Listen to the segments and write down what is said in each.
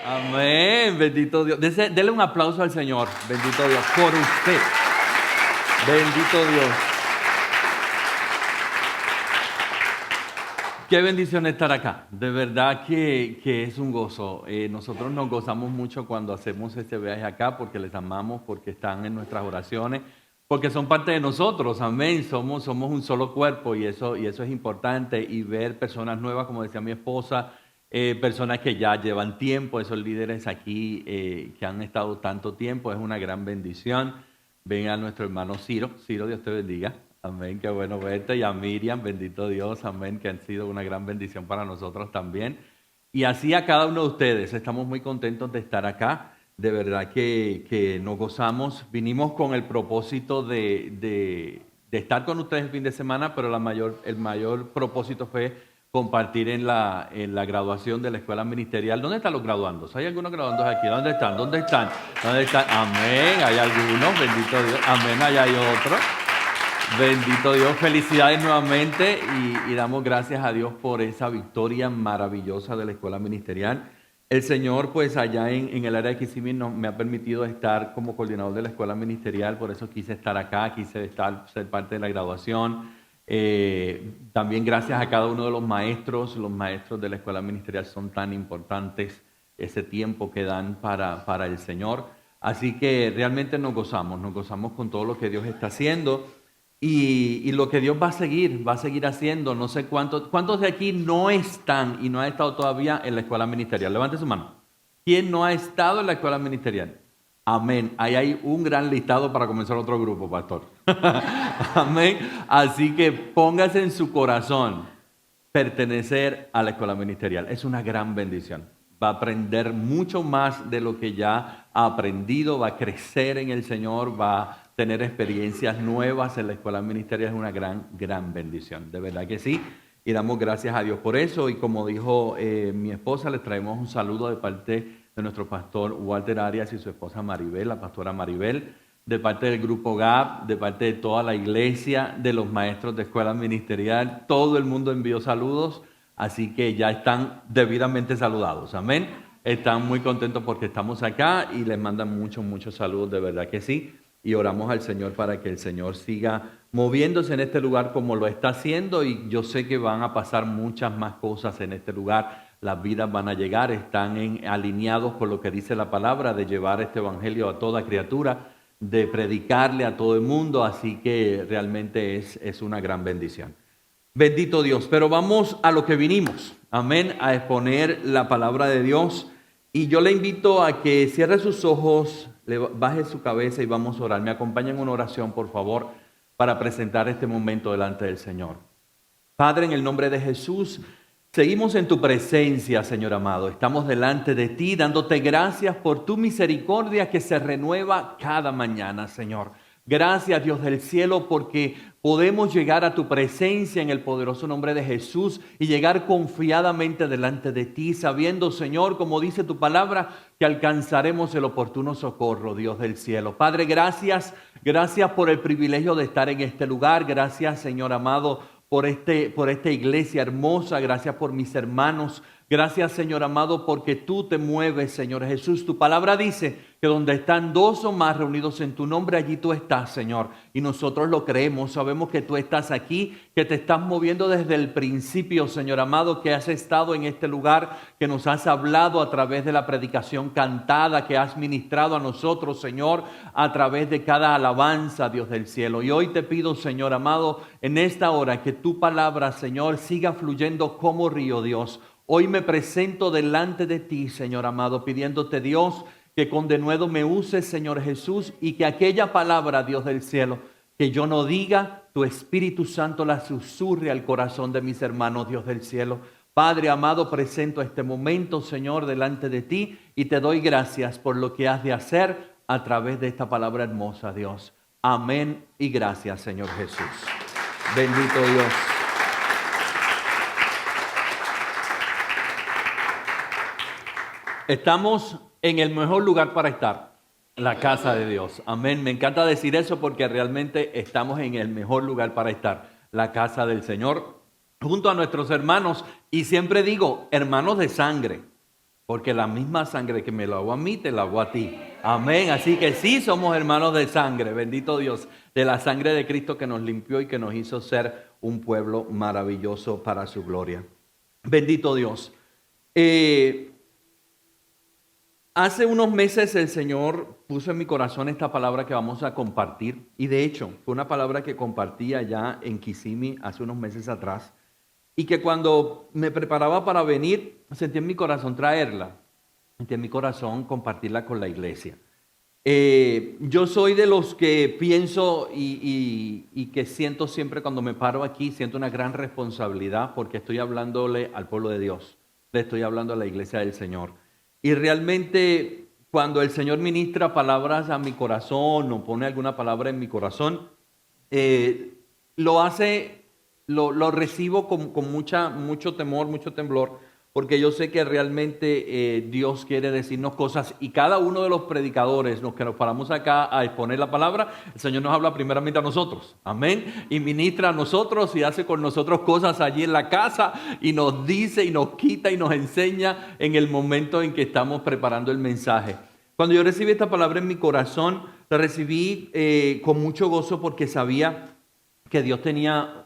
Amén, bendito Dios. Dele un aplauso al Señor, bendito Dios, por usted. Bendito Dios. Qué bendición estar acá. De verdad que es un gozo. Nosotros nos gozamos mucho cuando hacemos este viaje acá porque les amamos, porque están en nuestras oraciones, porque son parte de nosotros. Amén. Somos un solo cuerpo y eso es importante. Y ver personas nuevas, como decía mi esposa, personas que ya llevan tiempo, esos líderes aquí que han estado tanto tiempo, es una gran bendición. Ven a nuestro hermano Ciro. Ciro, Dios te bendiga. Amén, qué bueno verte. Y a Miriam, bendito Dios, amén, que han sido una gran bendición para nosotros también. Y así a cada uno de ustedes, estamos muy contentos de estar acá. De verdad que nos gozamos. Vinimos con el propósito de estar con ustedes el fin de semana, pero el mayor propósito fue compartir en la graduación de la escuela ministerial. ¿Dónde están los graduandos? ¿Hay algunos graduandos aquí? ¿Dónde están? ¿Dónde están? ¿Dónde están? Amén, hay algunos, bendito Dios. Amén, allá hay otros. Bendito Dios, felicidades nuevamente y damos gracias a Dios por esa victoria maravillosa de la escuela ministerial. El Señor, pues allá en el área de Kissimmee me ha permitido estar como coordinador de la escuela ministerial, por eso quise estar acá, ser parte de la graduación. También gracias a cada uno de los maestros de la escuela ministerial son tan importantes ese tiempo que dan para el Señor. Así que realmente nos gozamos con todo lo que Dios está haciendo. Y lo que Dios va a seguir haciendo. No sé cuántos de aquí no están y no han estado todavía en la escuela ministerial. Levante su mano. ¿Quién no ha estado en la escuela ministerial? Amén. Ahí hay un gran listado para comenzar otro grupo, pastor. Amén. Así que póngase en su corazón pertenecer a la escuela ministerial. Es una gran bendición. Va a aprender mucho más de lo que ya ha aprendido, va a crecer en el Señor, va a tener experiencias nuevas en la escuela ministerial. Es una gran bendición, de verdad que sí, y damos gracias a Dios por eso. Y como dijo mi esposa, les traemos un saludo de parte de nuestro pastor Walter Arias y su esposa Maribel, la pastora Maribel, de parte del grupo GAP, de parte de toda la iglesia, de los maestros de escuela ministerial. Todo el mundo envió saludos, así que ya están debidamente saludados, amén. Están muy contentos porque estamos acá y les mandan muchos saludos, de verdad que sí. Y oramos al Señor para que el Señor siga moviéndose en este lugar como lo está haciendo. Y yo sé que van a pasar muchas más cosas en este lugar. Las vidas van a llegar, están alineados con lo que dice la palabra, de llevar este evangelio a toda criatura, de predicarle a todo el mundo. Así que realmente es una gran bendición. Bendito Dios. Pero vamos a lo que vinimos. Amén. A exponer la palabra de Dios. Y yo le invito a que cierre sus ojos, baje su cabeza y vamos a orar. Me acompañen en una oración, por favor, para presentar este momento delante del Señor. Padre, en el nombre de Jesús, seguimos en tu presencia, Señor amado. Estamos delante de ti, dándote gracias por tu misericordia que se renueva cada mañana, Señor. Gracias, Dios del cielo, porque podemos llegar a tu presencia en el poderoso nombre de Jesús y llegar confiadamente delante de ti, sabiendo, Señor, como dice tu palabra, que alcanzaremos el oportuno socorro, Dios del cielo. Padre, gracias por el privilegio de estar en este lugar. Gracias, Señor amado, por esta iglesia hermosa. Gracias por mis hermanos. Gracias, Señor amado, porque tú te mueves, Señor Jesús. Tu palabra dice que donde están dos o más reunidos en tu nombre, allí tú estás, Señor. Y nosotros lo creemos, sabemos que tú estás aquí, que te estás moviendo desde el principio, Señor amado, que has estado en este lugar, que nos has hablado a través de la predicación cantada, que has ministrado a nosotros, Señor, a través de cada alabanza, Dios del cielo. Y hoy te pido, Señor amado, en esta hora, que tu palabra, Señor, siga fluyendo como río, Dios. Hoy me presento delante de ti, Señor amado, pidiéndote, Dios, que con denuedo me uses, Señor Jesús, y que aquella palabra, Dios del cielo, que yo no diga, tu Espíritu Santo la susurre al corazón de mis hermanos, Dios del cielo. Padre amado, presento este momento, Señor, delante de ti y te doy gracias por lo que has de hacer a través de esta palabra hermosa, Dios. Amén y gracias, Señor Jesús. Bendito Dios. Estamos en el mejor lugar para estar, la casa de Dios. Amén. Me encanta decir eso porque realmente estamos en el mejor lugar para estar, la casa del Señor, junto a nuestros hermanos. Y siempre digo, hermanos de sangre. Porque la misma sangre que me lavó a mí, te lavó a ti. Amén. Así que sí somos hermanos de sangre. Bendito Dios. De la sangre de Cristo que nos limpió y que nos hizo ser un pueblo maravilloso para su gloria. Bendito Dios. Hace unos meses el Señor puso en mi corazón esta palabra que vamos a compartir. Y de hecho, fue una palabra que compartí allá en Kissimmee hace unos meses atrás. Y que cuando me preparaba para venir, sentí en mi corazón traerla. Sentí en mi corazón compartirla con la iglesia. Yo soy de los que pienso y que siento siempre cuando me paro aquí, siento una gran responsabilidad porque estoy hablándole al pueblo de Dios. Le estoy hablando a la iglesia del Señor. Y realmente cuando el Señor ministra palabras a mi corazón o pone alguna palabra en mi corazón, lo hace... Lo recibo con mucho temor, mucho temblor, porque yo sé que realmente Dios quiere decirnos cosas y cada uno de los predicadores, los que nos paramos acá a exponer la palabra, el Señor nos habla primeramente a nosotros, amén, y ministra a nosotros y hace con nosotros cosas allí en la casa y nos dice y nos quita y nos enseña en el momento en que estamos preparando el mensaje. Cuando yo recibí esta palabra en mi corazón, la recibí con mucho gozo porque sabía que Dios tenía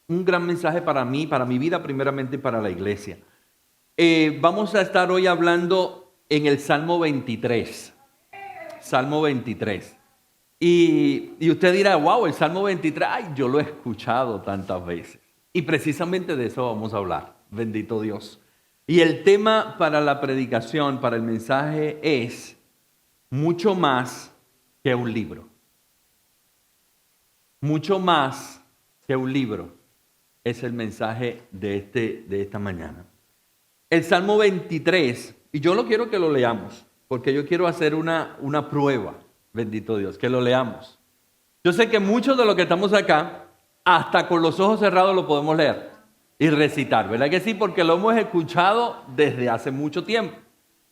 un gran mensaje para mí, para mi vida primeramente y para la iglesia. Vamos a estar hoy hablando en el Salmo 23. Salmo 23. Y usted dirá, wow, el Salmo 23, ay, yo lo he escuchado tantas veces. Y precisamente de eso vamos a hablar. Bendito Dios. Y el tema para la predicación, para el mensaje es mucho más que un libro. Mucho más que un libro. Es el mensaje de esta mañana. El Salmo 23, y yo lo quiero que lo leamos, porque yo quiero hacer una prueba, bendito Dios, que lo leamos. Yo sé que muchos de los que estamos acá, hasta con los ojos cerrados lo podemos leer y recitar, ¿verdad que sí? Porque lo hemos escuchado desde hace mucho tiempo.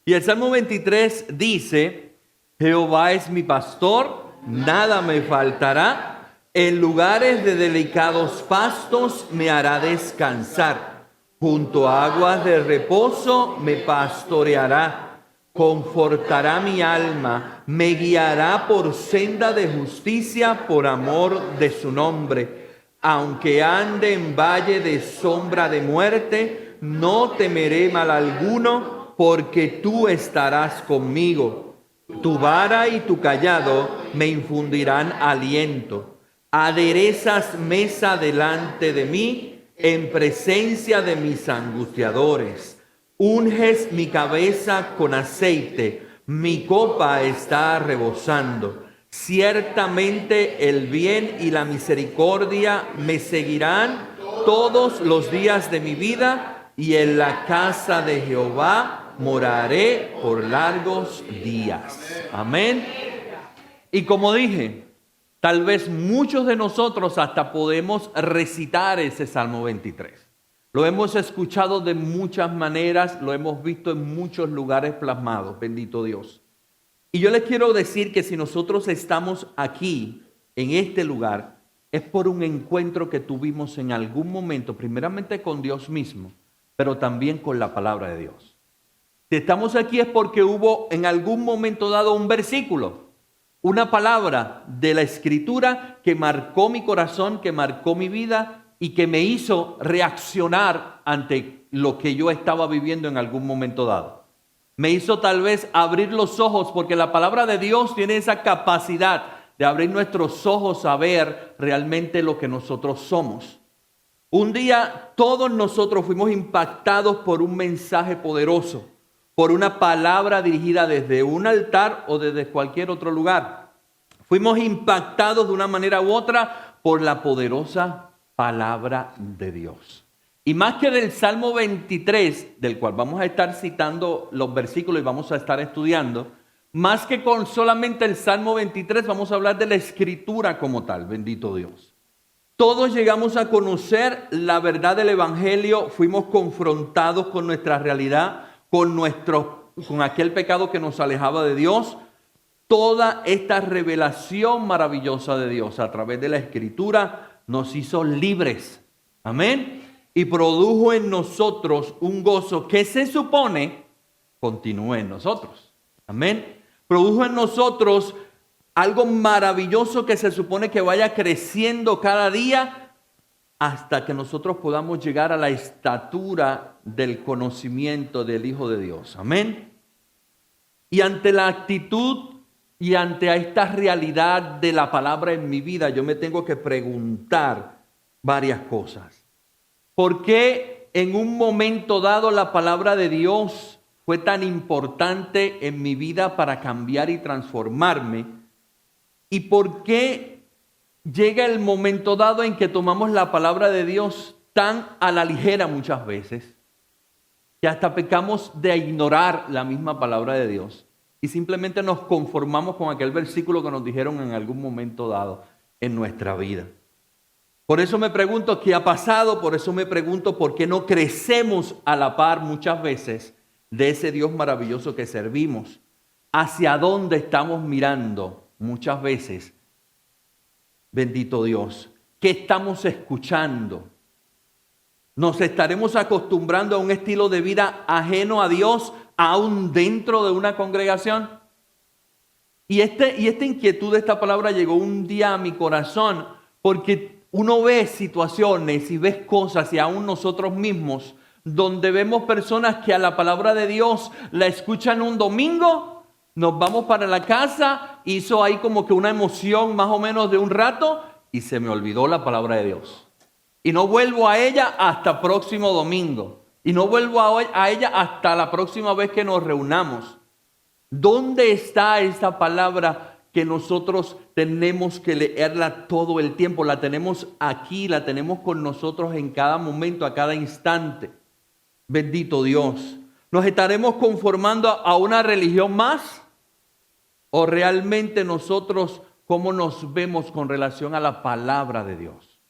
Y el Salmo 23 dice, Jehová es mi pastor, nada me faltará. En lugares de delicados pastos me hará descansar. Junto a aguas de reposo me pastoreará. Confortará mi alma. Me guiará por senda de justicia por amor de su nombre. Aunque ande en valle de sombra de muerte, no temeré mal alguno, porque tú estarás conmigo. Tu vara y tu cayado me infundirán aliento. Aderezas mesa delante de mí en presencia de mis angustiadores. Unges mi cabeza con aceite, mi copa está rebosando. Ciertamente el bien y la misericordia me seguirán todos los días de mi vida y en la casa de Jehová moraré por largos días. Amén. Y como dije, tal vez muchos de nosotros hasta podemos recitar ese Salmo 23. Lo hemos escuchado de muchas maneras, lo hemos visto en muchos lugares plasmados, bendito Dios. Y yo les quiero decir que si nosotros estamos aquí, en este lugar, es por un encuentro que tuvimos en algún momento, primeramente con Dios mismo, pero también con la palabra de Dios. Si estamos aquí es porque hubo en algún momento dado un versículo, una palabra de la Escritura que marcó mi corazón, que marcó mi vida y que me hizo reaccionar ante lo que yo estaba viviendo en algún momento dado. Me hizo tal vez abrir los ojos, porque la palabra de Dios tiene esa capacidad de abrir nuestros ojos a ver realmente lo que nosotros somos. Un día todos nosotros fuimos impactados por un mensaje poderoso, por una palabra dirigida desde un altar o desde cualquier otro lugar. Fuimos impactados de una manera u otra por la poderosa palabra de Dios. Y más que del Salmo 23, del cual vamos a estar citando los versículos y vamos a estar estudiando, más que con solamente el Salmo 23, vamos a hablar de la Escritura como tal, bendito Dios. Todos llegamos a conocer la verdad del Evangelio, fuimos confrontados con nuestra realidad, con aquel pecado que nos alejaba de Dios. Toda esta revelación maravillosa de Dios a través de la Escritura nos hizo libres. Amén. Y produjo en nosotros un gozo que se supone continúe en nosotros. Amén. Produjo en nosotros algo maravilloso que se supone que vaya creciendo cada día hasta que nosotros podamos llegar a la estatura del conocimiento del Hijo de Dios. Amén. Y ante la actitud y ante esta realidad de la palabra en mi vida, yo me tengo que preguntar varias cosas. ¿Por qué en un momento dado la palabra de Dios fue tan importante en mi vida para cambiar y transformarme? ¿Y por qué llega el momento dado en que tomamos la palabra de Dios tan a la ligera muchas veces, que hasta pecamos de ignorar la misma palabra de Dios y simplemente nos conformamos con aquel versículo que nos dijeron en algún momento dado en nuestra vida? Por eso me pregunto qué ha pasado, por eso me pregunto por qué no crecemos a la par muchas veces de ese Dios maravilloso que servimos. ¿Hacia dónde estamos mirando muchas veces? Bendito Dios. ¿Qué estamos escuchando? ¿Nos estaremos acostumbrando a un estilo de vida ajeno a Dios, aún dentro de una congregación? Y esta inquietud de esta palabra llegó un día a mi corazón, porque uno ve situaciones y ve cosas, y aún nosotros mismos, donde vemos personas que a la palabra de Dios la escuchan un domingo, nos vamos para la casa, hizo ahí como que una emoción más o menos de un rato y se me olvidó la palabra de Dios. Y no vuelvo a ella hasta próximo domingo. Y no vuelvo a ella hasta la próxima vez que nos reunamos. ¿Dónde está esta palabra que nosotros tenemos que leerla todo el tiempo? La tenemos aquí, la tenemos con nosotros en cada momento, a cada instante. Bendito Dios. ¿Nos estaremos conformando a una religión más? ¿O realmente nosotros cómo nos vemos con relación a la palabra de Dios?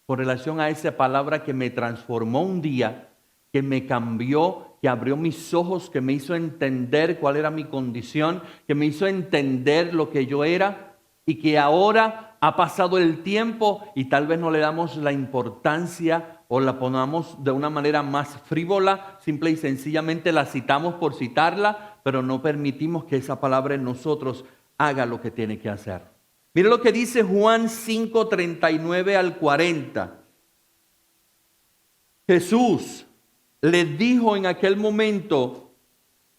Con relación a esa palabra que me transformó un día, que me cambió, que abrió mis ojos, que me hizo entender cuál era mi condición, que me hizo entender lo que yo era, y que ahora ha pasado el tiempo y tal vez no le damos la importancia o la ponemos de una manera más frívola, simple y sencillamente la citamos por citarla, pero no permitimos que esa palabra en nosotros haga lo que tiene que hacer. Mire lo que dice Juan 5, 39 al 40. Jesús les dijo en aquel momento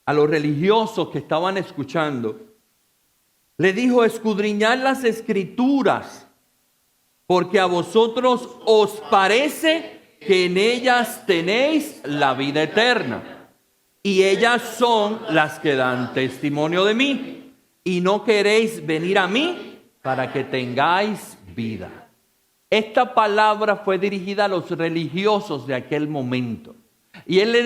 a los religiosos que estaban escuchando, le dijo: escudriñad las escrituras, porque a vosotros os parece que en ellas tenéis la vida eterna, y ellas son las que dan testimonio de mí, y no queréis venir a mí para que tengáis vida. Esta palabra fue dirigida a los religiosos de aquel momento. Y él le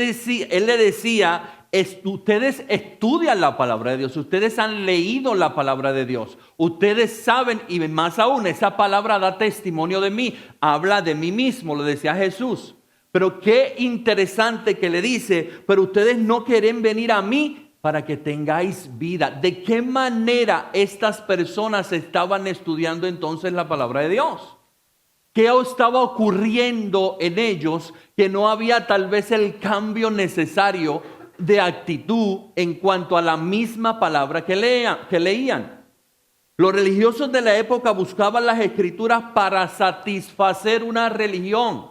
decía, ustedes estudian la palabra de Dios, ustedes han leído la palabra de Dios, ustedes saben, y más aún, esa palabra da testimonio de mí, habla de mí mismo, lo decía Jesús. Pero qué interesante que le dice, pero ustedes no quieren venir a mí para que tengáis vida. ¿De qué manera estas personas estaban estudiando entonces la palabra de Dios? ¿Qué estaba ocurriendo en ellos que no había tal vez el cambio necesario de actitud en cuanto a la misma palabra que leían? Los religiosos de la época buscaban las escrituras para satisfacer una religión.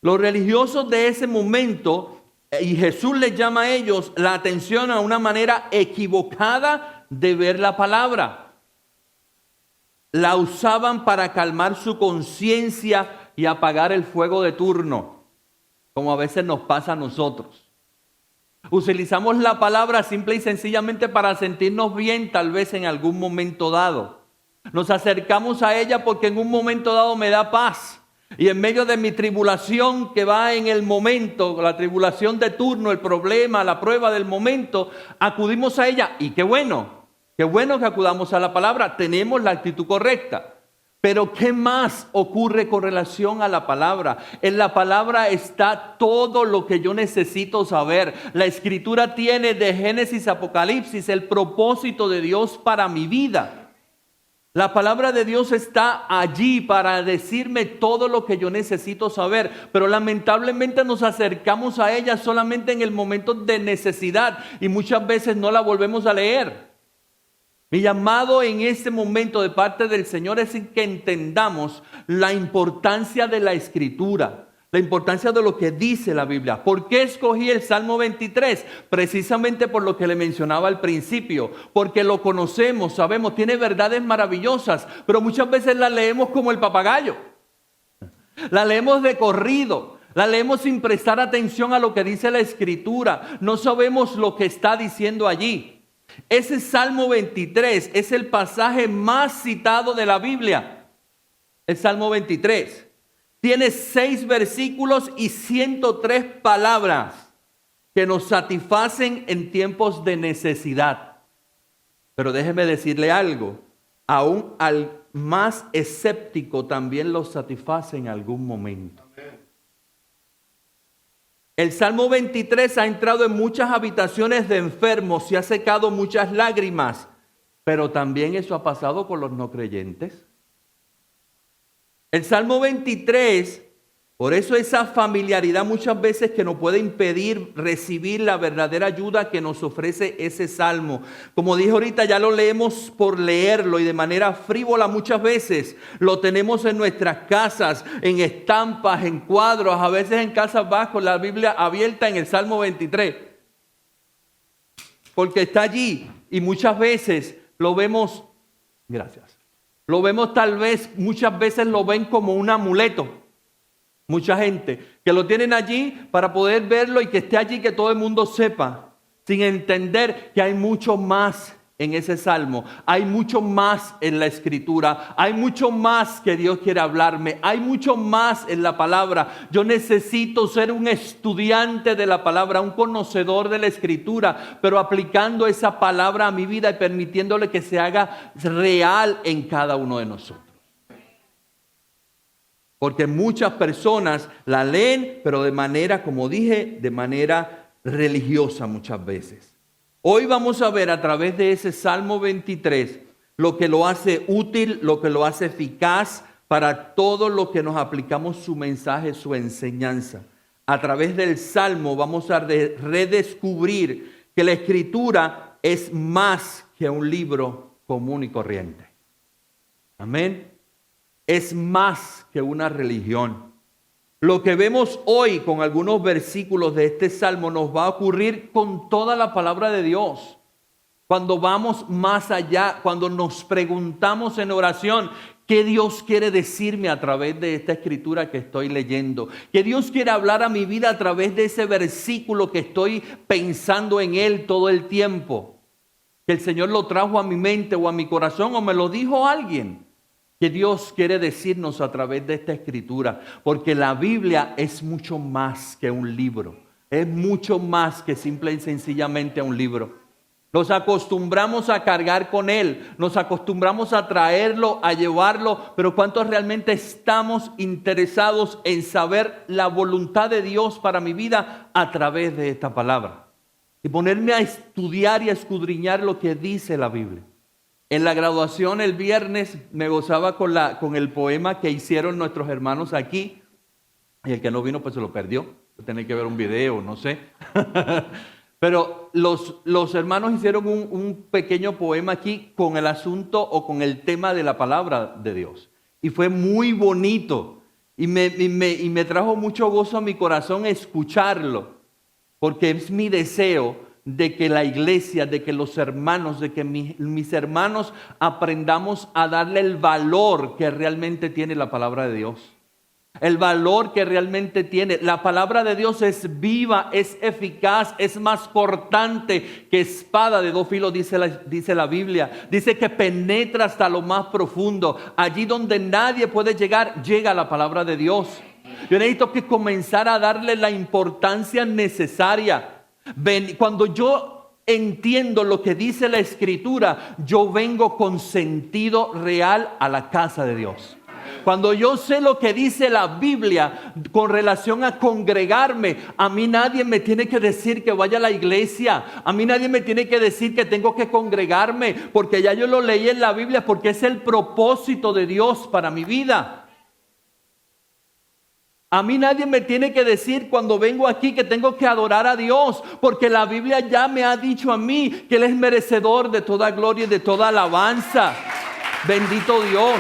Los religiosos de ese momento, y Jesús les llama a ellos la atención a una manera equivocada de ver la palabra. La usaban para calmar su conciencia y apagar el fuego de turno, como a veces nos pasa a nosotros. Utilizamos la palabra simple y sencillamente para sentirnos bien, tal vez en algún momento dado. Nos acercamos a ella porque en un momento dado me da paz. Y en medio de mi tribulación que va en el momento, la tribulación de turno, el problema, la prueba del momento, acudimos a ella. Y qué bueno que acudamos a la palabra, tenemos la actitud correcta. Pero ¿qué más ocurre con relación a la palabra? En la palabra está todo lo que yo necesito saber. La Escritura tiene de Génesis a Apocalipsis el propósito de Dios para mi vida. La palabra de Dios está allí para decirme todo lo que yo necesito saber, pero lamentablemente nos acercamos a ella solamente en el momento de necesidad y muchas veces no la volvemos a leer. Mi llamado en este momento de parte del Señor es que entendamos la importancia de la Escritura, la importancia de lo que dice la Biblia. ¿Por qué escogí el Salmo 23? Precisamente por lo que le mencionaba al principio, porque lo conocemos, sabemos, tiene verdades maravillosas, pero muchas veces la leemos como el papagayo. La leemos de corrido, la leemos sin prestar atención a lo que dice la Escritura. No sabemos lo que está diciendo allí. Ese Salmo 23 es el pasaje más citado de la Biblia. El Salmo 23. Tiene 6 versículos y 103 palabras que nos satisfacen en tiempos de necesidad. Pero déjeme decirle algo, aún al más escéptico también lo satisface en algún momento. El Salmo 23 ha entrado en muchas habitaciones de enfermos y ha secado muchas lágrimas, pero también eso ha pasado con los no creyentes. El Salmo 23, por eso esa familiaridad muchas veces que nos puede impedir recibir la verdadera ayuda que nos ofrece ese Salmo. Como dije ahorita, ya lo leemos por leerlo y de manera frívola muchas veces. Lo tenemos en nuestras casas, en estampas, en cuadros, a veces en casas bajo, la Biblia abierta en el Salmo 23. Porque está allí y muchas veces lo vemos, gracias. Lo vemos tal vez, muchas veces lo ven como un amuleto. Mucha gente que lo tienen allí para poder verlo y que esté allí, que todo el mundo sepa, sin entender que hay mucho más en ese salmo. Hay mucho más en la Escritura. Hay mucho más que Dios quiere hablarme. Hay mucho más en la palabra. Yo necesito ser un estudiante de la palabra, un conocedor de la Escritura, pero aplicando esa palabra a mi vida y permitiéndole que se haga real en cada uno de nosotros. Porque muchas personas la leen, pero de manera, como dije, de manera religiosa muchas veces. Hoy vamos a ver a través de ese Salmo 23 lo que lo hace útil, lo que lo hace eficaz para todo lo que nos aplicamos su mensaje, su enseñanza. A través del Salmo vamos a redescubrir que la Escritura es más que un libro común y corriente. Amén. Es más que una religión. Lo que vemos hoy con algunos versículos de este Salmo nos va a ocurrir con toda la palabra de Dios. Cuando vamos más allá, cuando nos preguntamos en oración, ¿qué Dios quiere decirme a través de esta escritura que estoy leyendo? ¿Qué Dios quiere hablar a mi vida a través de ese versículo que estoy pensando en él todo el tiempo? Que el Señor lo trajo a mi mente o a mi corazón o me lo dijo alguien. Que Dios quiere decirnos a través de esta escritura, porque la Biblia es mucho más que un libro, es mucho más que simple y sencillamente un libro. Nos acostumbramos a cargar con él, nos acostumbramos a traerlo, a llevarlo, pero ¿cuántos realmente estamos interesados en saber la voluntad de Dios para mi vida a través de esta palabra? Y ponerme a estudiar y a escudriñar lo que dice la Biblia. En la graduación el viernes me gozaba con el poema que hicieron nuestros hermanos aquí. Y el que no vino pues se lo perdió. Tiene que ver un video, no sé. Pero los hermanos hicieron un pequeño poema aquí con el asunto o con el tema de la palabra de Dios. Y fue muy bonito. Y me trajo mucho gozo a mi corazón escucharlo. Porque es mi deseo de que la iglesia, de que los hermanos, de que mis hermanos aprendamos a darle el valor que realmente tiene la palabra de Dios. El valor que realmente tiene. La palabra de Dios es viva, es eficaz, es más cortante que espada de dos filos, dice la Biblia. Dice que penetra hasta lo más profundo. Allí donde nadie puede llegar, llega la palabra de Dios. Yo necesito que comenzar a darle la importancia necesaria. Cuando yo entiendo lo que dice la Escritura, yo vengo con sentido real a la casa de Dios. Cuando yo sé lo que dice la Biblia con relación a congregarme, a mí nadie me tiene que decir que vaya a la iglesia. A mí nadie me tiene que decir que tengo que congregarme, porque ya yo lo leí en la Biblia, porque es el propósito de Dios para mi vida. A mí nadie me tiene que decir cuando vengo aquí que tengo que adorar a Dios, porque la Biblia ya me ha dicho a mí que Él es merecedor de toda gloria y de toda alabanza. Bendito Dios.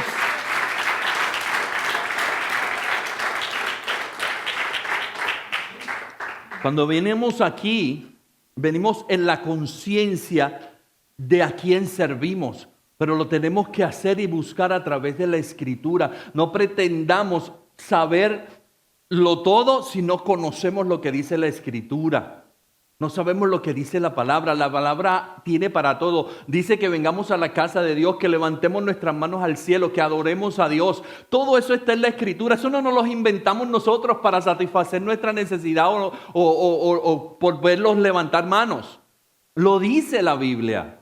Cuando venimos aquí, venimos en la conciencia de a quién servimos, pero lo tenemos que hacer y buscar a través de la Escritura. No pretendamos saber todo si no conocemos lo que dice la Escritura. No sabemos lo que dice la palabra. La palabra tiene para todo. Dice que vengamos a la casa de Dios, que levantemos nuestras manos al cielo, que adoremos a Dios. Todo eso está en la Escritura. Eso no nos lo inventamos nosotros para satisfacer nuestra necesidad o por verlos levantar manos. Lo dice la Biblia.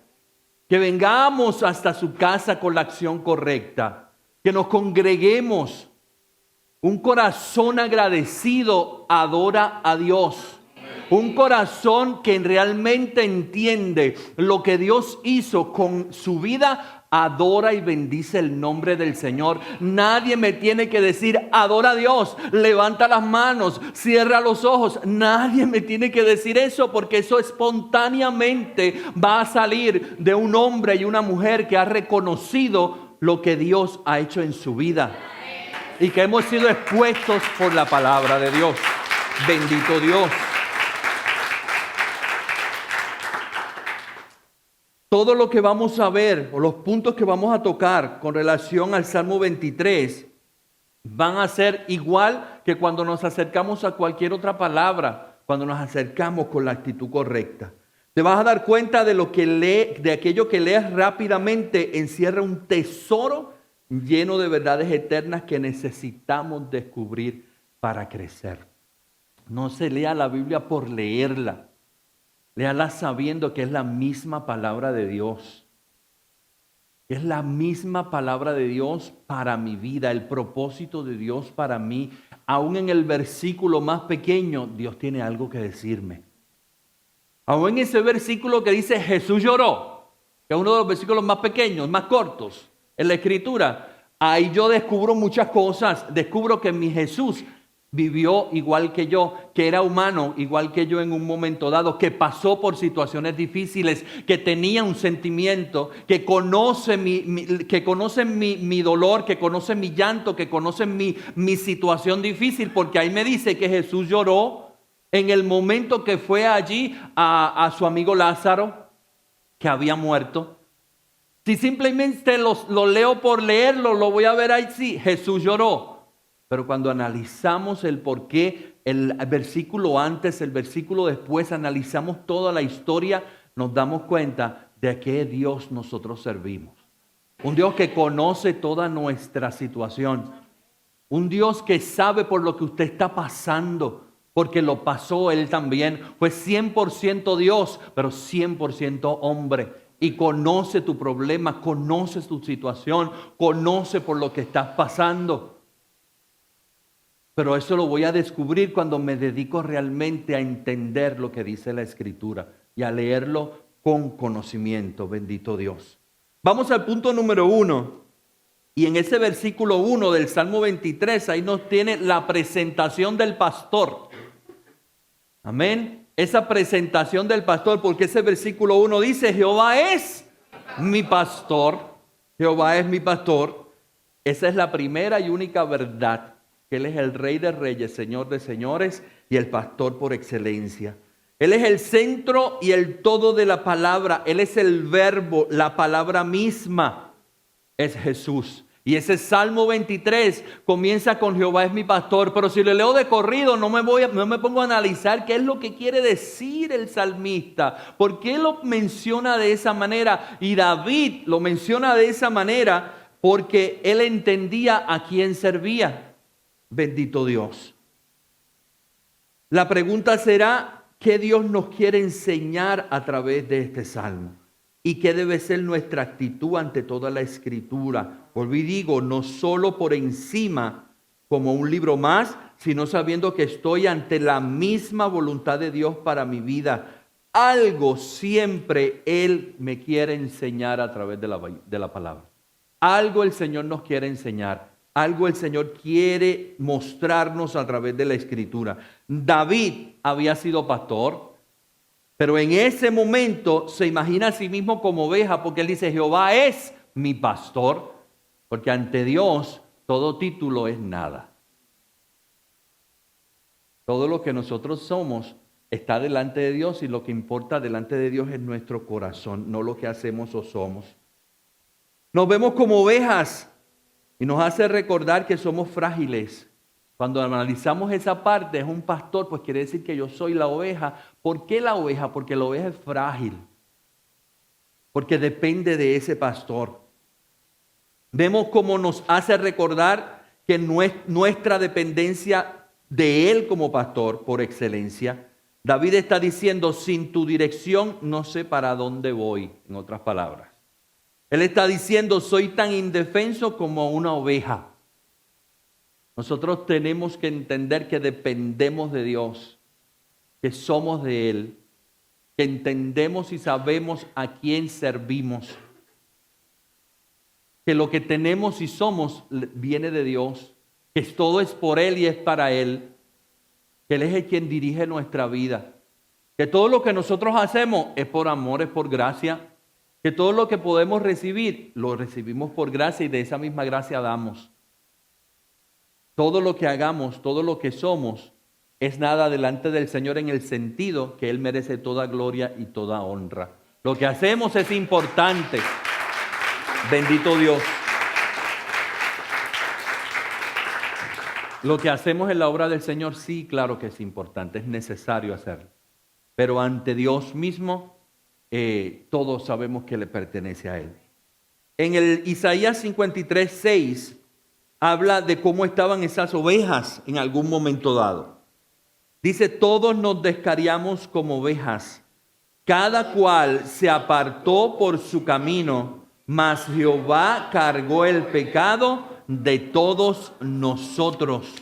Que vengamos hasta su casa con la acción correcta. Que nos congreguemos. Un corazón agradecido adora a Dios. Un corazón que realmente entiende lo que Dios hizo con su vida, adora y bendice el nombre del Señor. Nadie me tiene que decir, adora a Dios, levanta las manos, cierra los ojos. Nadie me tiene que decir eso, porque eso espontáneamente va a salir de un hombre y una mujer que ha reconocido lo que Dios ha hecho en su vida. Y que hemos sido expuestos por la palabra de Dios. Bendito Dios. Todo lo que vamos a ver, o los puntos que vamos a tocar con relación al Salmo 23, van a ser igual que cuando nos acercamos a cualquier otra palabra, cuando nos acercamos con la actitud correcta. Te vas a dar cuenta de lo que de aquello que leas rápidamente encierra un tesoro lleno de verdades eternas que necesitamos descubrir para crecer. No se lea la Biblia por leerla. Léala sabiendo que es la misma palabra de Dios. Es la misma palabra de Dios para mi vida, el propósito de Dios para mí. Aún en el versículo más pequeño, Dios tiene algo que decirme. Aún en ese versículo que dice Jesús lloró, que es uno de los versículos más pequeños, más cortos en la Escritura, ahí yo descubro muchas cosas. Descubro que mi Jesús vivió igual que yo, que era humano igual que yo en un momento dado, que pasó por situaciones difíciles, que tenía un sentimiento, que conoce mi dolor, que conoce mi llanto, que conoce mi situación difícil, porque ahí me dice que Jesús lloró en el momento que fue allí a su amigo Lázaro, que había muerto. Si simplemente lo leo por leerlo, lo voy a ver ahí, sí, Jesús lloró. Pero cuando analizamos el por qué, el versículo antes, el versículo después, analizamos toda la historia, nos damos cuenta de a qué Dios nosotros servimos. Un Dios que conoce toda nuestra situación. Un Dios que sabe por lo que usted está pasando, porque lo pasó Él también. Fue 100% Dios, pero 100% hombre. Y conoce tu problema, conoce tu situación, conoce por lo que estás pasando. Pero eso lo voy a descubrir cuando me dedico realmente a entender lo que dice la Escritura y a leerlo con conocimiento, bendito Dios. Vamos al punto número 1. Y en ese versículo 1 del Salmo 23, ahí nos tiene la presentación del pastor. Amén. Esa presentación del pastor, porque ese versículo 1 dice, Jehová es mi pastor. Jehová es mi pastor. Esa es la primera y única verdad. Que Él es el Rey de Reyes, Señor de Señores y el pastor por excelencia. Él es el centro y el todo de la palabra. Él es el verbo, la palabra misma es Jesús. Y ese Salmo 23 comienza con Jehová es mi pastor. Pero si lo leo de corrido no me pongo a analizar qué es lo que quiere decir el salmista. ¿Por qué lo menciona de esa manera? Y David lo menciona de esa manera porque él entendía a quién servía. Bendito Dios. La pregunta será, ¿qué Dios nos quiere enseñar a través de este salmo? y qué debe ser nuestra actitud ante toda la Escritura. Vuelvo y digo, no solo por encima como un libro más, sino sabiendo que estoy ante la misma voluntad de Dios para mi vida. Algo siempre Él me quiere enseñar a través de la palabra. Algo el Señor nos quiere enseñar. Algo el Señor quiere mostrarnos a través de la Escritura. David había sido pastor, pero en ese momento se imagina a sí mismo como oveja, porque él dice, Jehová es mi pastor, porque ante Dios todo título es nada. Todo lo que nosotros somos está delante de Dios y lo que importa delante de Dios es nuestro corazón, no lo que hacemos o somos. Nos vemos como ovejas y nos hace recordar que somos frágiles. Cuando analizamos esa parte, es un pastor, pues quiere decir que yo soy la oveja. ¿Por qué la oveja? Porque la oveja es frágil. Porque depende de ese pastor. Vemos cómo nos hace recordar que nuestra dependencia de Él como pastor, por excelencia. David está diciendo, sin tu dirección no sé para dónde voy, en otras palabras. Él está diciendo, soy tan indefenso como una oveja. Nosotros tenemos que entender que dependemos de Dios, que somos de Él, que entendemos y sabemos a quién servimos, que lo que tenemos y somos viene de Dios, que todo es por Él y es para Él, que Él es el quien dirige nuestra vida, que todo lo que nosotros hacemos es por amor, es por gracia, que todo lo que podemos recibir, lo recibimos por gracia y de esa misma gracia damos. Todo lo que hagamos, todo lo que somos, es nada delante del Señor en el sentido que Él merece toda gloria y toda honra. Lo que hacemos es importante. Bendito Dios. Lo que hacemos en la obra del Señor, sí, claro que es importante, es necesario hacerlo. Pero ante Dios mismo, todos sabemos que le pertenece a Él. En el Isaías 53:6 habla de cómo estaban esas ovejas en algún momento dado. Dice, todos nos descarriamos como ovejas, cada cual se apartó por su camino, mas Jehová cargó el pecado de todos nosotros.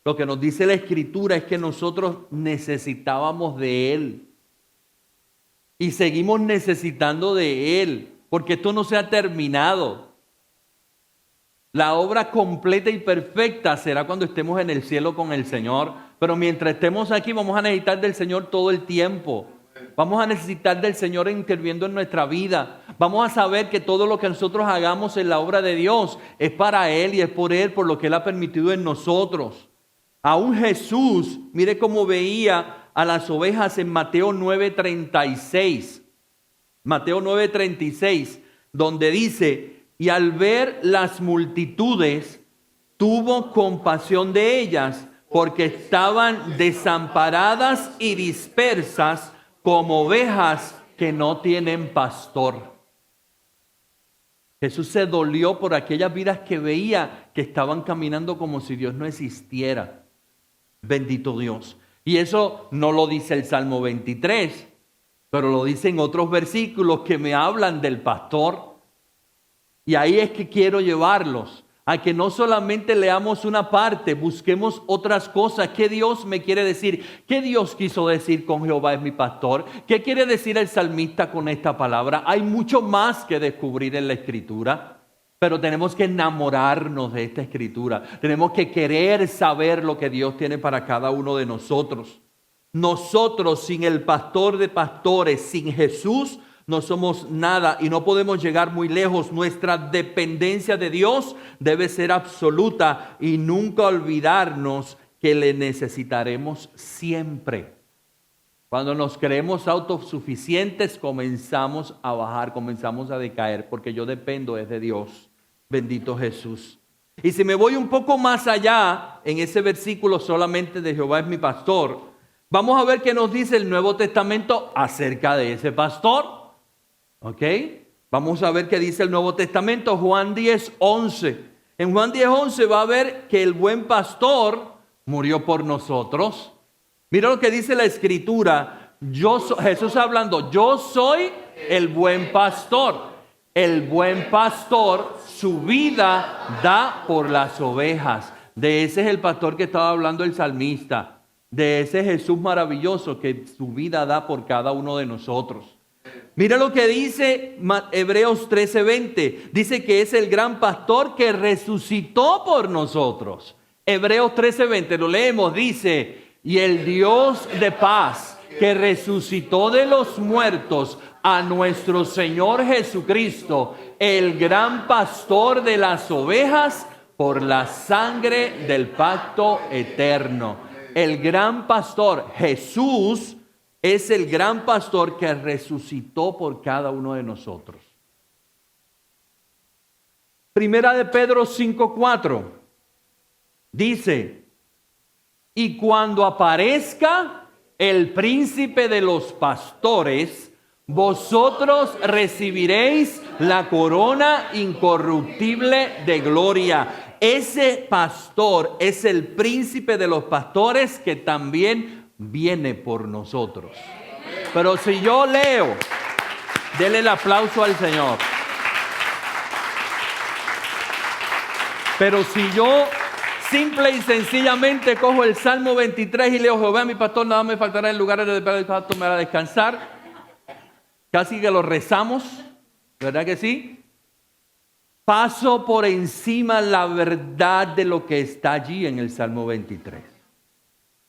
Lo que nos dice la Escritura es que nosotros necesitábamos de Él. Y seguimos necesitando de Él, porque esto no se ha terminado. La obra completa y perfecta será cuando estemos en el cielo con el Señor. Pero mientras estemos aquí vamos a necesitar del Señor todo el tiempo. Vamos a necesitar del Señor interviniendo en nuestra vida. Vamos a saber que todo lo que nosotros hagamos en la obra de Dios es para Él y es por Él, por lo que Él ha permitido en nosotros. Aún Jesús, mire cómo veía a las ovejas en Mateo 9:36. Mateo 9:36, donde dice, y al ver las multitudes, tuvo compasión de ellas, porque estaban desamparadas y dispersas como ovejas que no tienen pastor. Jesús se dolió por aquellas vidas que veía que estaban caminando como si Dios no existiera. Bendito Dios. Y eso no lo dice el Salmo 23, pero lo dicen otros versículos que me hablan del pastor. Y ahí es que quiero llevarlos, a que no solamente leamos una parte, busquemos otras cosas. ¿Qué Dios me quiere decir? ¿Qué Dios quiso decir con Jehová es mi pastor? ¿Qué quiere decir el salmista con esta palabra? Hay mucho más que descubrir en la Escritura, pero tenemos que enamorarnos de esta Escritura. Tenemos que querer saber lo que Dios tiene para cada uno de nosotros. Nosotros sin el pastor de pastores, sin Jesús, no somos nada y no podemos llegar muy lejos. Nuestra dependencia de Dios debe ser absoluta y nunca olvidarnos que le necesitaremos siempre. Cuando nos creemos autosuficientes, comenzamos a bajar, comenzamos a decaer, porque yo dependo de Dios. Bendito Jesús. Y si me voy un poco más allá, en ese versículo solamente de Jehová es mi pastor, vamos a ver qué nos dice el Nuevo Testamento acerca de ese pastor. ¿Ok? Vamos a ver qué dice el Nuevo Testamento, Juan 10:11. En Juan 10:11 va a ver que el buen pastor murió por nosotros. Mira lo que dice la Escritura. Jesús hablando, yo soy El buen pastor. El buen pastor su vida da por las ovejas. De ese es el pastor que estaba hablando el salmista. De ese Jesús maravilloso que su vida da por cada uno de nosotros. Mira lo que dice Hebreos 13:20. Dice que es el gran pastor que resucitó por nosotros. Hebreos 13:20, lo leemos, dice, y el Dios de paz que resucitó de los muertos a nuestro Señor Jesucristo, el gran pastor de las ovejas, por la sangre del pacto eterno. El gran pastor, Jesús, es el gran pastor que resucitó por cada uno de nosotros. Primera de Pedro 5:4 dice, y cuando aparezca el príncipe de los pastores, vosotros recibiréis la corona incorruptible de gloria. Ese pastor es el príncipe de los pastores que también viene por nosotros. Pero si yo leo, denle el aplauso al Señor. Pero si yo simple y sencillamente cojo el Salmo 23 y leo, Jehová mi pastor, nada me faltará, en lugares de pasto me hará descansar. Casi que lo rezamos, ¿verdad que sí? Paso por encima la verdad de lo que está allí en el Salmo 23.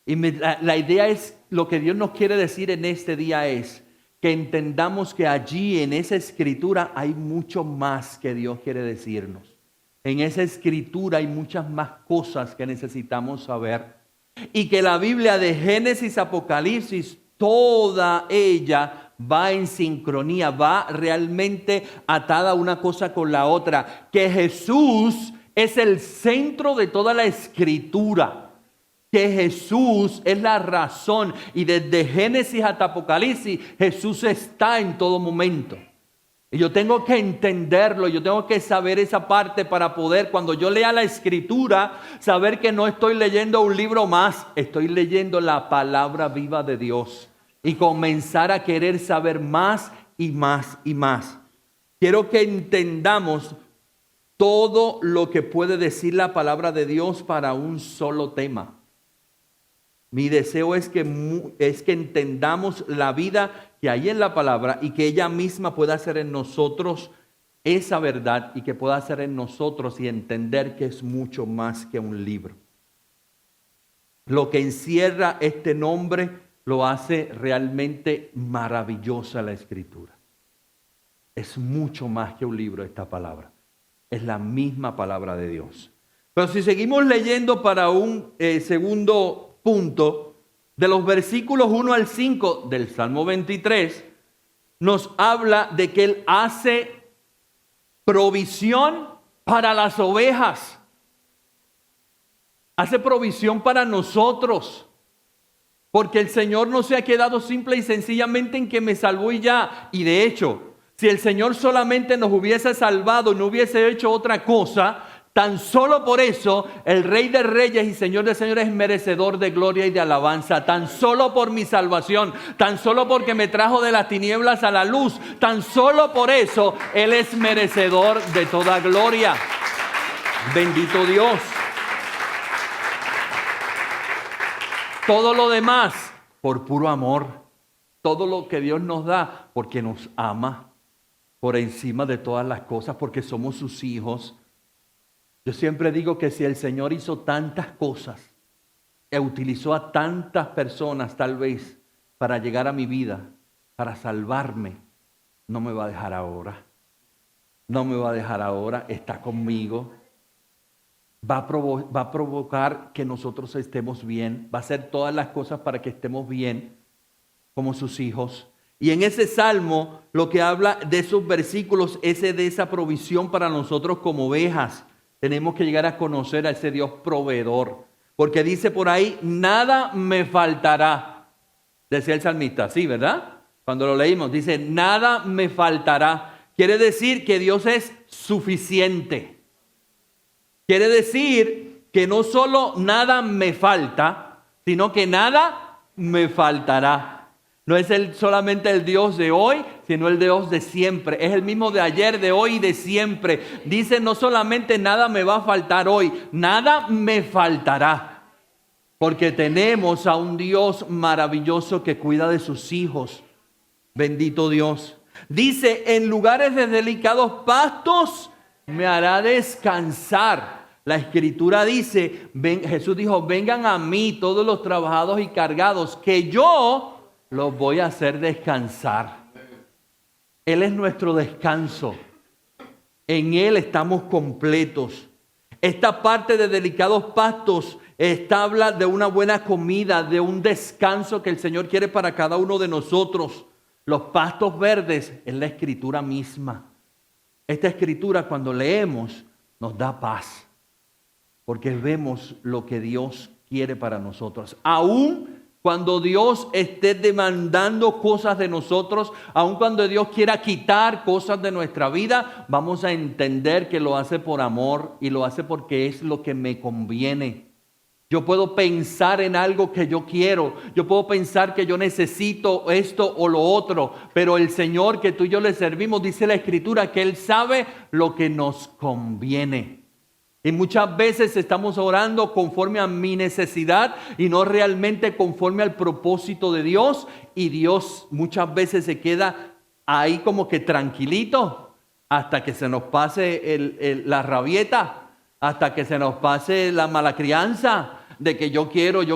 Y la idea es, lo que Dios nos quiere decir en este día es que entendamos que allí en esa escritura hay mucho más que Dios quiere decirnos. En esa escritura hay muchas más cosas que necesitamos saber. Y que la Biblia de Génesis a Apocalipsis, toda ella va en sincronía, va realmente atada una cosa con la otra. Que Jesús es el centro de toda la escritura. Que Jesús es la razón. Y desde Génesis hasta Apocalipsis, Jesús está en todo momento. Y yo tengo que entenderlo, yo tengo que saber esa parte para poder, cuando yo lea la escritura, saber que no estoy leyendo un libro más, estoy leyendo la palabra viva de Dios. Y comenzar a querer saber más y más y más. Quiero que entendamos todo lo que puede decir la palabra de Dios para un solo tema. Mi deseo es que entendamos la vida que hay en la palabra y que ella misma pueda hacer en nosotros esa verdad y que pueda hacer en nosotros y entender que es mucho más que un libro. Lo que encierra este nombre lo hace realmente maravillosa la escritura. Es mucho más que un libro esta palabra. Es la misma palabra de Dios. Pero si seguimos leyendo para un segundo punto, de los versículos 1 al 5 del Salmo 23, nos habla de que Él hace provisión para las ovejas. Hace provisión para nosotros. Porque el Señor no se ha quedado simple y sencillamente en que me salvó y ya. Y de hecho, si el Señor solamente nos hubiese salvado y no hubiese hecho otra cosa, tan solo por eso el Rey de Reyes y Señor de Señores es merecedor de gloria y de alabanza. Tan solo por mi salvación, tan solo porque me trajo de las tinieblas a la luz, tan solo por eso Él es merecedor de toda gloria. Bendito Dios. Todo lo demás por puro amor. Todo lo que Dios nos da porque nos ama por encima de todas las cosas, porque somos sus hijos. Yo siempre digo que si el Señor hizo tantas cosas e utilizó a tantas personas tal vez para llegar a mi vida, para salvarme, no me va a dejar ahora. No me va a dejar ahora, está conmigo. Va a provocar que nosotros estemos bien. Va a hacer todas las cosas para que estemos bien como sus hijos. Y en ese salmo lo que habla de esos versículos es de esa provisión para nosotros como ovejas. Tenemos que llegar a conocer a ese Dios proveedor. Porque dice por ahí, nada me faltará. Decía el salmista, sí, ¿verdad? Cuando lo leímos, dice, nada me faltará. Quiere decir que Dios es suficiente. Quiere decir que no solo nada me falta, sino que nada me faltará. No es solamente el Dios de hoy, sino el Dios de siempre. Es el mismo de ayer, de hoy y de siempre. Dice, no solamente nada me va a faltar hoy, nada me faltará. Porque tenemos a un Dios maravilloso que cuida de sus hijos. Bendito Dios. Dice, en lugares de delicados pastos me hará descansar. La Escritura dice, Jesús dijo, vengan a mí todos los trabajados y cargados, que yo los voy a hacer descansar. Él es nuestro descanso. En Él estamos completos. Esta parte de delicados pastos habla de una buena comida, de un descanso que el Señor quiere para cada uno de nosotros. Los pastos verdes es la Escritura misma. Esta Escritura, cuando leemos, nos da paz. Porque vemos lo que Dios quiere para nosotros. Aún cuando Dios esté demandando cosas de nosotros, aun cuando Dios quiera quitar cosas de nuestra vida, vamos a entender que lo hace por amor y lo hace porque es lo que me conviene. Yo puedo pensar en algo que yo quiero, yo puedo pensar que yo necesito esto o lo otro, pero el Señor que tú y yo le servimos, dice la Escritura, que Él sabe lo que nos conviene. Y muchas veces estamos orando conforme a mi necesidad y no realmente conforme al propósito de Dios. Y Dios muchas veces se queda ahí como que tranquilito hasta que se nos pase la rabieta, hasta que se nos pase la mala crianza de que yo quiero y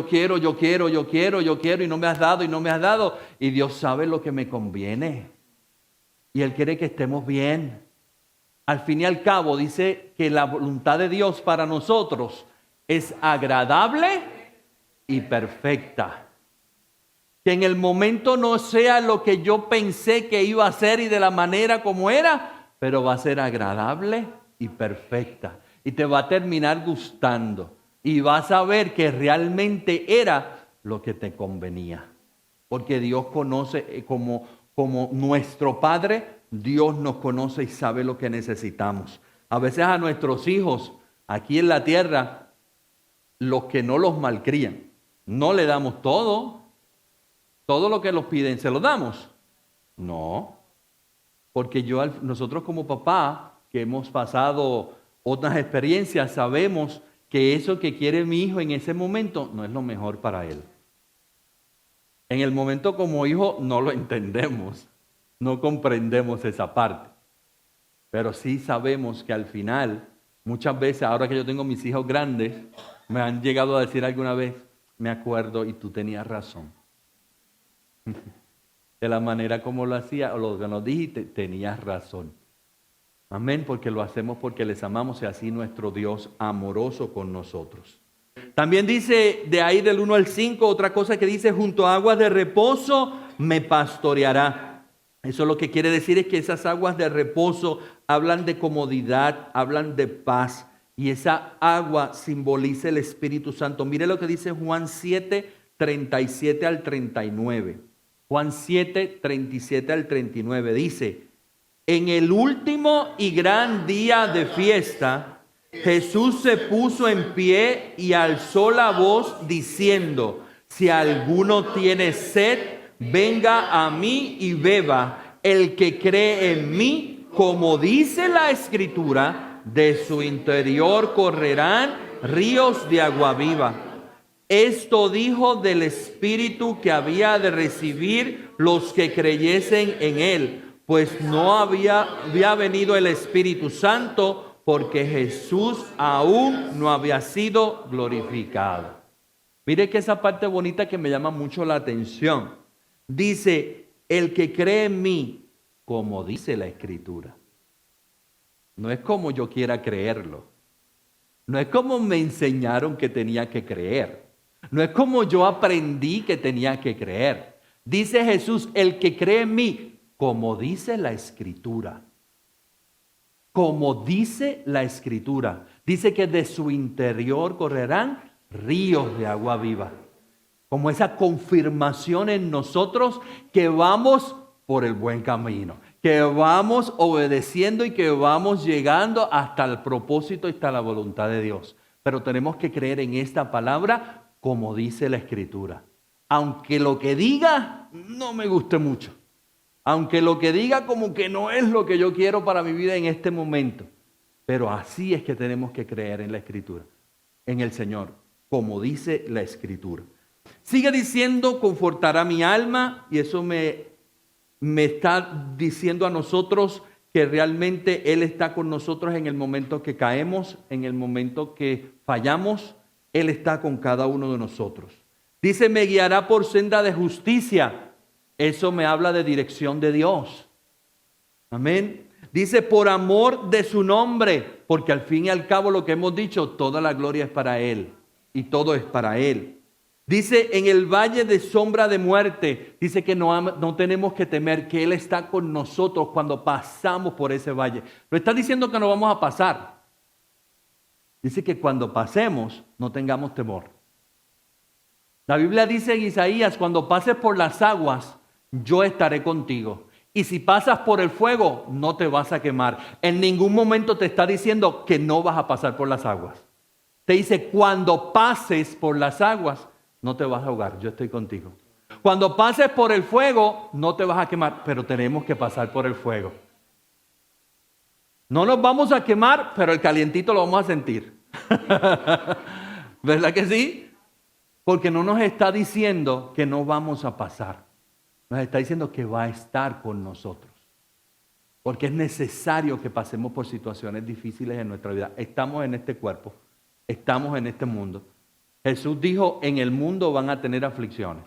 no me has dado y no me has dado. Y Dios sabe lo que me conviene. Y Él quiere que estemos bien. Al fin y al cabo dice que la voluntad de Dios para nosotros es agradable y perfecta. Que en el momento no sea lo que yo pensé que iba a ser y de la manera como era, pero va a ser agradable y perfecta. Y te va a terminar gustando. Y vas a ver que realmente era lo que te convenía. Porque Dios conoce como nuestro Padre. Dios nos conoce y sabe lo que necesitamos. A veces a nuestros hijos aquí en la tierra, los que no los malcrían, no le damos todo lo que los piden, ¿se lo damos? No, porque nosotros como papá, que hemos pasado otras experiencias, sabemos que eso que quiere mi hijo en ese momento no es lo mejor para él. En el momento como hijo no lo entendemos. No comprendemos esa parte, pero sí sabemos que al final, muchas veces, ahora que yo tengo mis hijos grandes, me han llegado a decir alguna vez, me acuerdo y tú tenías razón. De la manera como lo hacía, o lo que nos dijiste, tenías razón. Amén, porque lo hacemos porque les amamos y así nuestro Dios amoroso con nosotros. También dice de ahí del 1 al 5, otra cosa que dice, junto a aguas de reposo me pastoreará. Eso lo que quiere decir es que esas aguas de reposo hablan de comodidad, hablan de paz. Y esa agua simboliza el Espíritu Santo. Mire lo que dice Juan 7, 37 al 39. Juan 7, 37 al 39 dice, en el último y gran día de fiesta, Jesús se puso en pie y alzó la voz diciendo, si alguno tiene sed, venga a mí y beba. El que cree en mí, como dice la Escritura, de su interior correrán ríos de agua viva. Esto dijo del Espíritu que había de recibir los que creyesen en él, pues no había venido el Espíritu Santo, porque Jesús aún no había sido glorificado. Mire que esa parte bonita que me llama mucho la atención. Dice, el que cree en mí, como dice la Escritura. No es como yo quiera creerlo. No es como me enseñaron que tenía que creer. No es como yo aprendí que tenía que creer. Dice Jesús, el que cree en mí, como dice la Escritura. Como dice la Escritura. Dice que de su interior correrán ríos de agua viva. Como esa confirmación en nosotros que vamos por el buen camino, que vamos obedeciendo y que vamos llegando hasta el propósito y hasta la voluntad de Dios. Pero tenemos que creer en esta palabra como dice la Escritura. aunque lo que diga no me guste mucho, aunque lo que diga como que no es lo que yo quiero para mi vida en este momento, pero así es que tenemos que creer en la Escritura, en el Señor, como dice la Escritura. Sigue diciendo, confortará mi alma, y eso me está diciendo a nosotros que realmente Él está con nosotros en el momento que caemos, en el momento que fallamos, Él está con cada uno de nosotros. Dice, me guiará por senda de justicia. Eso me habla de dirección de Dios. Amén. Dice, por amor de su nombre, porque al fin y al cabo lo que hemos dicho, toda la gloria es para Él y todo es para Él. Dice, en el valle de sombra de muerte, dice que no tenemos que temer, que Él está con nosotros cuando pasamos por ese valle. No está diciendo que no vamos a pasar. Dice que cuando pasemos, no tengamos temor. La Biblia dice en Isaías, cuando pases por las aguas, yo estaré contigo. Y si pasas por el fuego, no te vas a quemar. En ningún momento te está diciendo que no vas a pasar por las aguas. Te dice, cuando pases por las aguas, no te vas a ahogar, yo estoy contigo. Cuando pases por el fuego, no te vas a quemar, pero tenemos que pasar por el fuego. No nos vamos a quemar, pero el calientito lo vamos a sentir. ¿Verdad que sí? Porque no nos está diciendo que no vamos a pasar. Nos está diciendo que va a estar con nosotros. Porque es necesario que pasemos por situaciones difíciles en nuestra vida. Estamos en este cuerpo, estamos en este mundo. Jesús dijo, en el mundo van a tener aflicciones,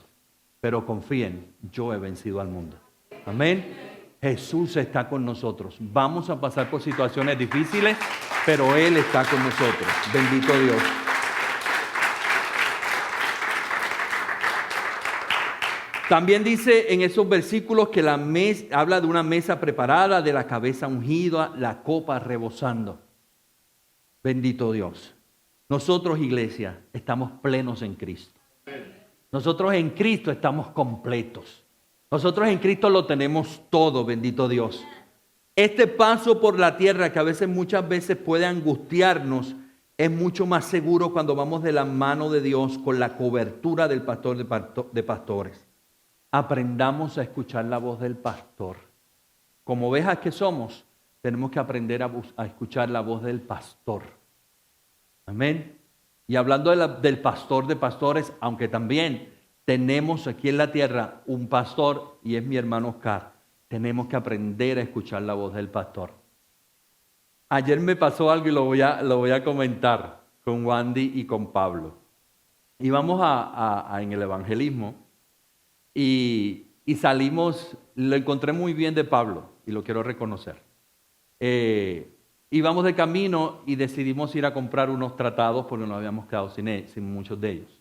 pero confíen, yo he vencido al mundo. Amén. Jesús está con nosotros. Vamos a pasar por situaciones difíciles, pero Él está con nosotros. Bendito Dios. También dice en esos versículos que la mesa, habla de una mesa preparada, de la cabeza ungida, la copa rebosando. Bendito Dios. Nosotros, iglesia, estamos plenos en Cristo. Nosotros en Cristo estamos completos. Nosotros en Cristo lo tenemos todo, bendito Dios. Este paso por la tierra que a veces, muchas veces puede angustiarnos, es mucho más seguro cuando vamos de la mano de Dios con la cobertura del pastor de pastores. Aprendamos a escuchar la voz del pastor. Como ovejas que somos, tenemos que aprender a escuchar la voz del pastor. Amén. Y hablando del pastor de pastores, aunque también tenemos aquí en la tierra un pastor y es mi hermano Oscar, tenemos que aprender a escuchar la voz del pastor. Ayer me pasó algo y lo voy a comentar con Wandy y con Pablo. Íbamos en el evangelismo y salimos, lo encontré muy bien de Pablo y lo quiero reconocer. Íbamos de camino y decidimos ir a comprar unos tratados porque nos habíamos quedado sin muchos de ellos.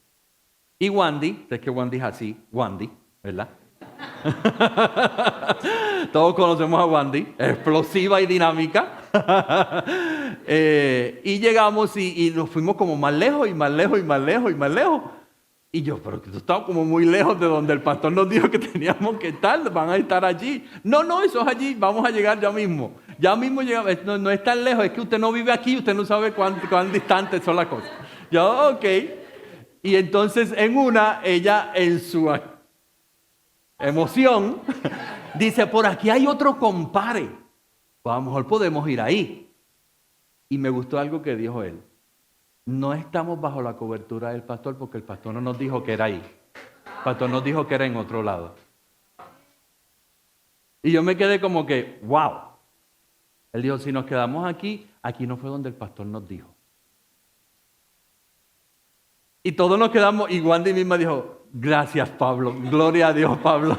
Y Wandy, es que Wandy es así, Wandy, ¿verdad? Todos conocemos a Wandy, explosiva y dinámica. Y llegamos y nos fuimos como más lejos y más lejos y más lejos y más lejos. Y yo, pero que esto estaba como muy lejos de donde el pastor nos dijo que teníamos que estar, van a estar allí. No, eso es allí, vamos a llegar ya mismo. Ya mismo llegamos, no es tan lejos, es que usted no vive aquí, usted no sabe cuán distantes son las cosas. Yo, ok. Y entonces ella en su emoción, dice, por aquí hay otro compare. Pues a lo mejor podemos ir ahí. Y me gustó algo que dijo él. No estamos bajo la cobertura del pastor porque el pastor no nos dijo que era ahí. El pastor nos dijo que era en otro lado. Y yo me quedé como que, wow. Él dijo, si nos quedamos aquí no fue donde el pastor nos dijo. Y todos nos quedamos, y Wandy misma dijo, gracias Pablo, gloria a Dios Pablo.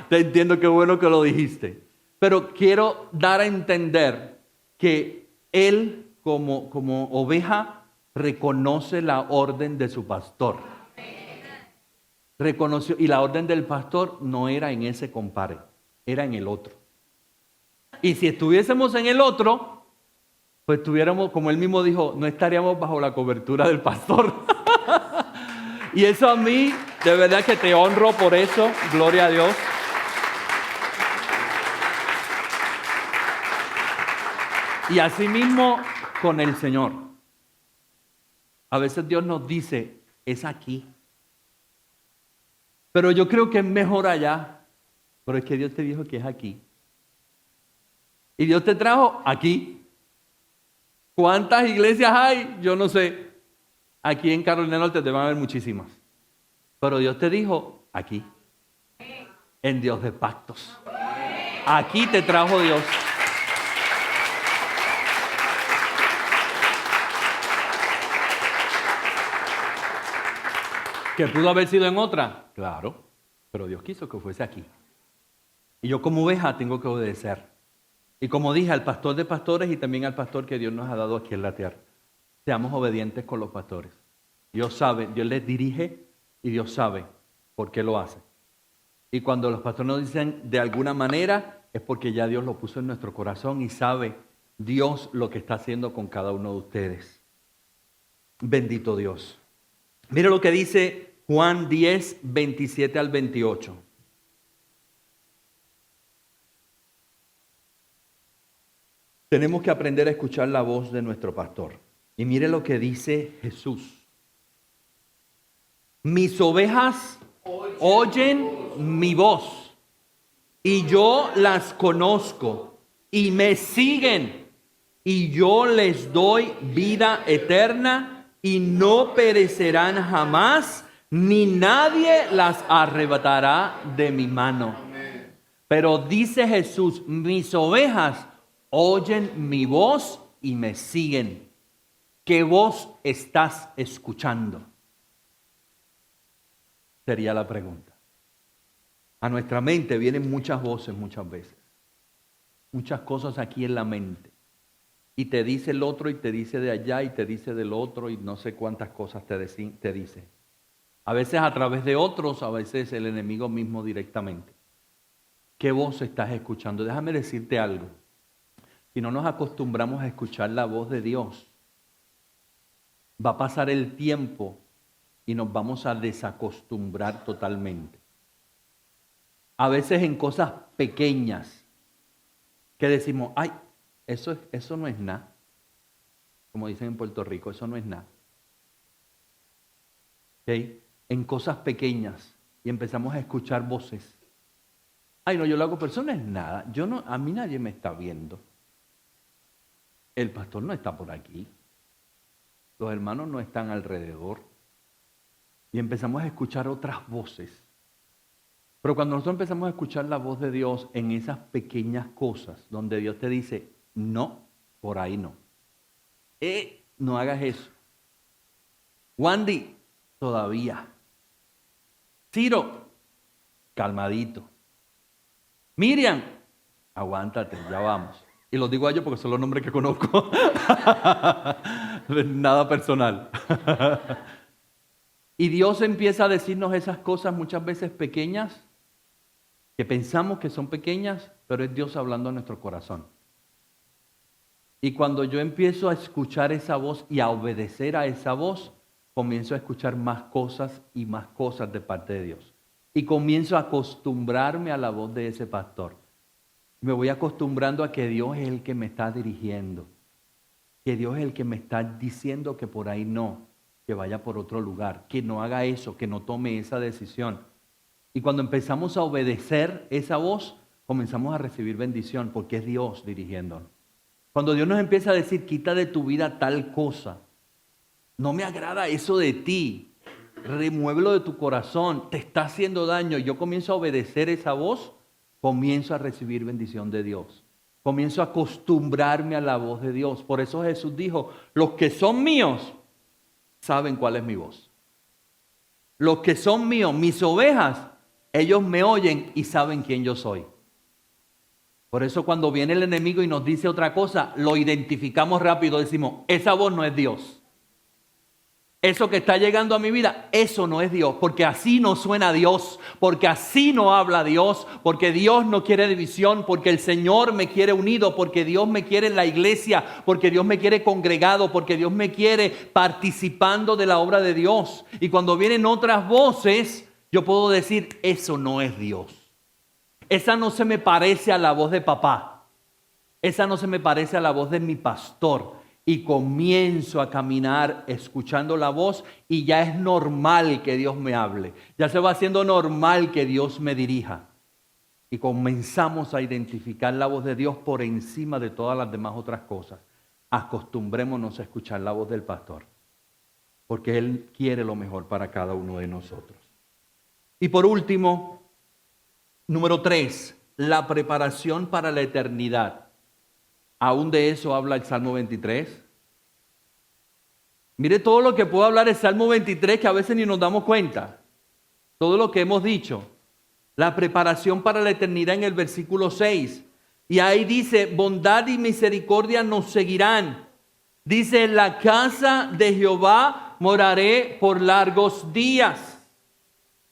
Te entiendo, qué bueno que lo dijiste. Pero quiero dar a entender que él como oveja reconoce la orden de su pastor. Reconoció, y la orden del pastor no era en ese compare, era en el otro. Y si estuviésemos en el otro, pues estuviéramos, como él mismo dijo, no estaríamos bajo la cobertura del pastor. Y eso a mí, de verdad que te honro por eso, gloria a Dios. Y así mismo con el Señor. A veces Dios nos dice, es aquí. pero yo creo que es mejor allá. Pero es que Dios te dijo que es aquí. Y Dios te trajo aquí. ¿Cuántas iglesias hay? Yo no sé. Aquí en Carolina del Norte deben haber muchísimas. Pero Dios te dijo aquí. En Dios de pactos. Aquí te trajo Dios. ¿Que pudo haber sido en otra? Claro. Pero Dios quiso que fuese aquí. Y yo como oveja tengo que obedecer. Y como dije, al pastor de pastores y también al pastor que Dios nos ha dado aquí en la tierra. Seamos obedientes con los pastores. Dios sabe, Dios les dirige y Dios sabe por qué lo hace. Y cuando los pastores nos dicen de alguna manera, es porque ya Dios lo puso en nuestro corazón y sabe Dios lo que está haciendo con cada uno de ustedes. Bendito Dios. Mire lo que dice Juan 10, 27 al 28. Tenemos que aprender a escuchar la voz de nuestro pastor. Y mire lo que dice Jesús. Mis ovejas oyen mi voz y yo las conozco y me siguen y yo les doy vida eterna y no perecerán jamás ni nadie las arrebatará de mi mano. Pero dice Jesús, mis ovejas oyen mi voz y me siguen. ¿Qué voz estás escuchando? Sería la pregunta. A nuestra mente vienen muchas voces muchas veces. Muchas cosas aquí en la mente. Y te dice el otro y te dice de allá y te dice del otro y no sé cuántas cosas te dice. A veces a través de otros, a veces el enemigo mismo directamente. ¿Qué voz estás escuchando? Déjame decirte algo. Si no nos acostumbramos a escuchar la voz de Dios, va a pasar el tiempo y nos vamos a desacostumbrar totalmente. A veces en cosas pequeñas que decimos, ay, eso no es nada. Como dicen en Puerto Rico, eso no es nada. ¿Okay? En cosas pequeñas y empezamos a escuchar voces. Ay, no, yo lo hago, pero eso no es nada. A mí nadie me está viendo. El pastor no está por aquí. Los hermanos no están alrededor. Y empezamos a escuchar otras voces. Pero cuando nosotros empezamos a escuchar la voz de Dios en esas pequeñas cosas, donde Dios te dice, no, por ahí no. No hagas eso. Wandy, todavía. Ciro, calmadito. Miriam, aguántate, ya vamos. Y los digo a ellos porque son los nombres que conozco. Nada personal. Y Dios empieza a decirnos esas cosas muchas veces pequeñas, que pensamos que son pequeñas, pero es Dios hablando a nuestro corazón. Y cuando yo empiezo a escuchar esa voz y a obedecer a esa voz, comienzo a escuchar más cosas y más cosas de parte de Dios. Y comienzo a acostumbrarme a la voz de ese pastor. Me voy acostumbrando a que Dios es el que me está dirigiendo. Que Dios es el que me está diciendo que por ahí no, que vaya por otro lugar, que no haga eso, que no tome esa decisión. Y cuando empezamos a obedecer esa voz, comenzamos a recibir bendición porque es Dios dirigiéndonos. Cuando Dios nos empieza a decir, quita de tu vida tal cosa, no me agrada eso de ti, remuévelo de tu corazón, te está haciendo daño, yo comienzo a obedecer esa voz, comienzo a recibir bendición de Dios. Comienzo a acostumbrarme a la voz de Dios. Por eso Jesús dijo, los que son míos saben cuál es mi voz. Los que son míos, mis ovejas, ellos me oyen y saben quién yo soy. Por eso cuando viene el enemigo y nos dice otra cosa, lo identificamos rápido, decimos, esa voz no es Dios. Eso que está llegando a mi vida, eso no es Dios, porque así no suena Dios, porque así no habla Dios, porque Dios no quiere división, porque el Señor me quiere unido, porque Dios me quiere en la iglesia, porque Dios me quiere congregado, porque Dios me quiere participando de la obra de Dios. Y cuando vienen otras voces, yo puedo decir, eso no es Dios. Esa no se me parece a la voz de papá. Esa no se me parece a la voz de mi pastor. y comienzo a caminar escuchando la voz y ya es normal que Dios me hable. Ya se va haciendo normal que Dios me dirija. Y comenzamos a identificar la voz de Dios por encima de todas las demás otras cosas. Acostumbrémonos a escuchar la voz del pastor, porque Él quiere lo mejor para cada uno de nosotros. Y por último, número 3, la preparación para la eternidad. Aún de eso habla el Salmo 23. Mire todo lo que puede hablar el Salmo 23 que a veces ni nos damos cuenta. Todo lo que hemos dicho. La preparación para la eternidad en el versículo 6. Y ahí dice, bondad y misericordia nos seguirán. Dice, en la casa de Jehová moraré por largos días.